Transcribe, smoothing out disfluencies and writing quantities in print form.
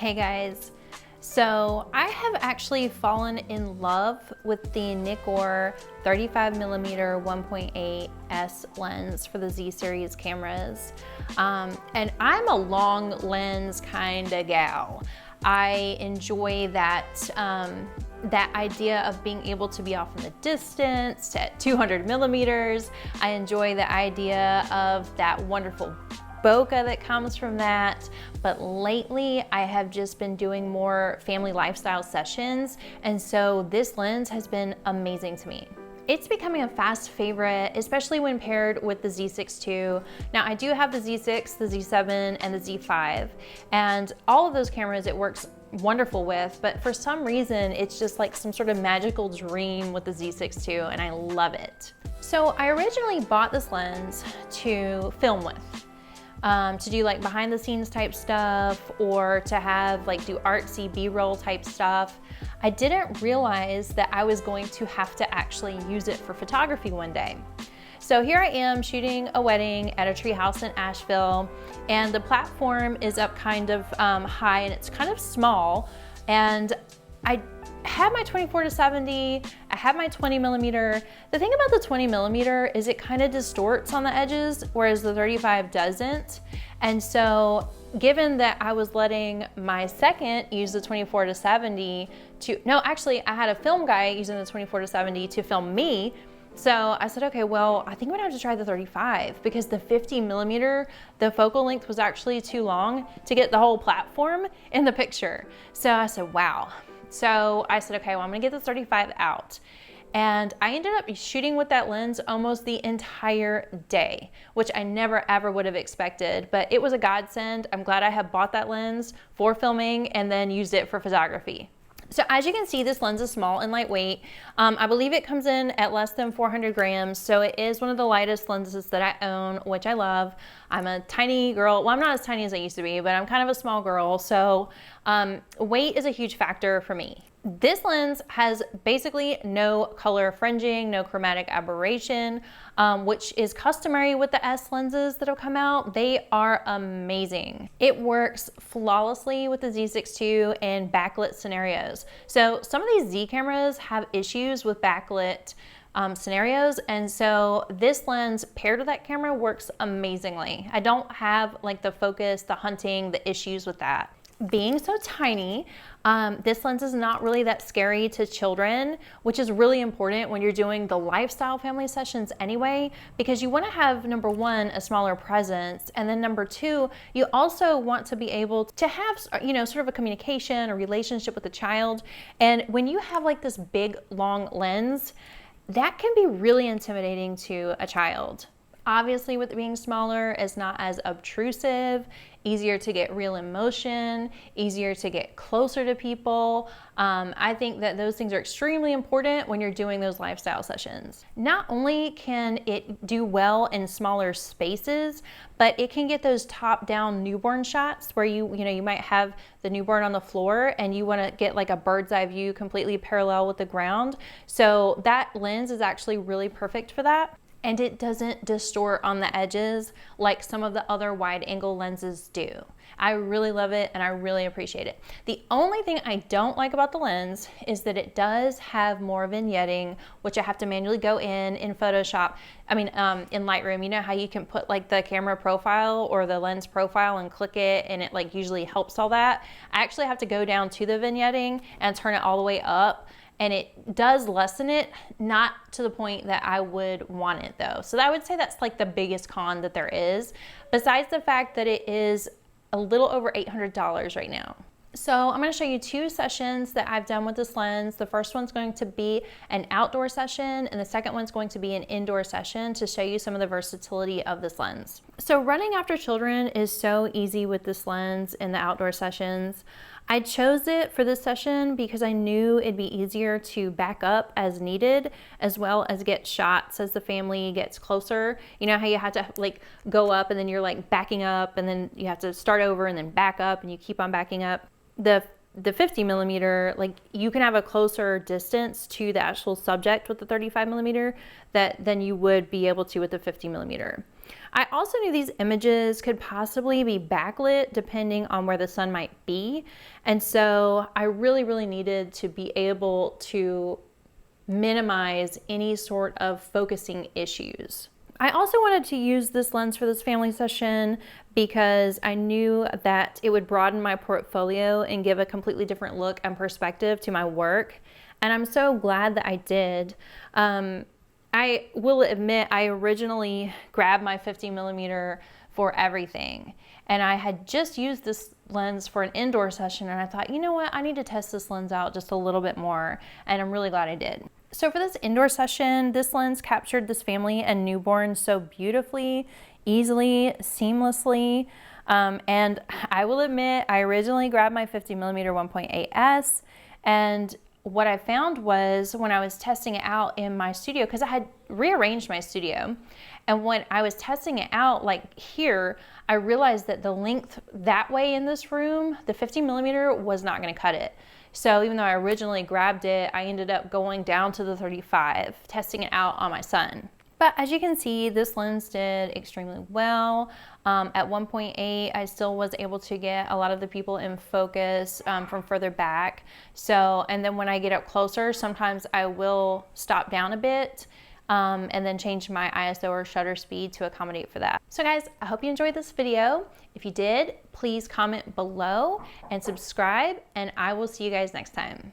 Hey guys, so I have actually fallen in love with the Nikkor 35mm 1.8 S lens for the Z series cameras. And I'm a long lens kind of gal. I enjoy that that idea of being able to be off in the distance at 200 millimeters. I enjoy the idea of that wonderful bokeh that comes from that. But lately I have just been doing more family lifestyle sessions, and so this lens has been amazing to me. It's becoming a fast favorite, especially when paired with the Z6 II. Now I do have the Z6, the Z7, and the Z5, and all of those cameras it works wonderful with, but for some reason it's just like some sort of magical dream with the Z6 II, and I love it. So I originally bought this lens to film with. To do like behind the scenes type stuff, or to have like do artsy B-roll type stuff. I didn't realize that I was going to have to actually use it for photography one day. So here I am shooting a wedding at a tree house in Asheville, and the platform is up kind of high and it's kind of small, and I have my 24-70, I have my 20mm. The thing about the 20mm is it kind of distorts on the edges, whereas the 35 doesn't. And so given that I was letting my second use the 24-70 no, actually I had a film guy using the 24-70 to film me. So I said, okay, well, I think I'm gonna have to try the 35 because the 50mm, the focal length was actually too long to get the whole platform in the picture. So I said, wow. So I said, okay, well, I'm gonna get the 35 out. And I ended up shooting with that lens almost the entire day, which I never ever would have expected, but it was a godsend. I'm glad I had bought that lens for filming and then used it for photography. So as you can see, this lens is small and lightweight. I believe it comes in at less than 400 grams, so it is one of the lightest lenses that I own, which I love. I'm a tiny girl. Well, I'm not as tiny as I used to be, but I'm kind of a small girl, so weight is a huge factor for me. This lens has basically no color fringing, no chromatic aberration, which is customary with the S lenses that have come out. They are amazing. It works flawlessly with the Z6 II in backlit scenarios. So some of these Z cameras have issues with backlit scenarios, and so this lens paired with that camera works amazingly. I don't have like the focus, the hunting, the issues with that. Being so tiny, this lens is not really that scary to children, which is really important when you're doing the lifestyle family sessions anyway, because you want to have, number one, a smaller presence, and then number two, you also want to be able to have, you know, sort of a communication or relationship with the child. And when you have like this big long lens, that can be really intimidating to a child. Obviously, with it being smaller, it's not as obtrusive, easier to get real emotion, easier to get closer to people. I think that those things are extremely important when you're doing those lifestyle sessions. Not only can it do well in smaller spaces, but it can get those top-down newborn shots where you might have the newborn on the floor and you want to get like a bird's eye view completely parallel with the ground. So that lens is actually really perfect for that. And it doesn't distort on the edges like some of the other wide angle lenses do. I really love it and I really appreciate it. The only thing I don't like about the lens is that it does have more vignetting, which I have to manually go in Photoshop. I mean, in Lightroom, you know how you can put like the camera profile or the lens profile and click it, and it like usually helps all that. I actually have to go down to the vignetting and turn it all the way up. And it does lessen it, not to the point that I would want it though. So I would say that's like the biggest con that there is, besides the fact that it is a little over $800 right now. So I'm gonna show you two sessions that I've done with this lens. The first one's going to be an outdoor session, and the second one's going to be an indoor session to show you some of the versatility of this lens. So running after children is so easy with this lens in the outdoor sessions. I chose it for this session because I knew it'd be easier to back up as needed, as well as get shots as the family gets closer. You know how you have to like go up and then you're like backing up, and then you have to start over and then back up, and you keep on backing up. The 50mm, like you can have a closer distance to the actual subject with the 35mm than you would be able to with the 50mm. I also knew these images could possibly be backlit depending on where the sun might be. And so I really needed to be able to minimize any sort of focusing issues. I also wanted to use this lens for this family session because I knew that it would broaden my portfolio and give a completely different look and perspective to my work. And I'm so glad that I did. I will admit I originally grabbed my 50mm for everything. And I had just used this lens for an indoor session and I thought, you know what, I need to test this lens out just a little bit more. And I'm really glad I did. So for this indoor session, this lens captured this family and newborn so beautifully, easily, seamlessly. And I will admit, I originally grabbed my 50mm 1.8S, and what I found was when I was testing it out in my studio, because I had rearranged my studio, and when I was testing it out like here, I realized that the length that way in this room, the 50mm was not going to cut it. So even though I originally grabbed it, I ended up going down to the 35, testing it out on my son. But as you can see, this lens did extremely well. At 1.8, I still was able to get a lot of the people in focus from further back. So, and then when I get up closer, sometimes I will stop down a bit and then change my ISO or shutter speed to accommodate for that. So guys, I hope you enjoyed this video. If you did, please comment below and subscribe, and I will see you guys next time.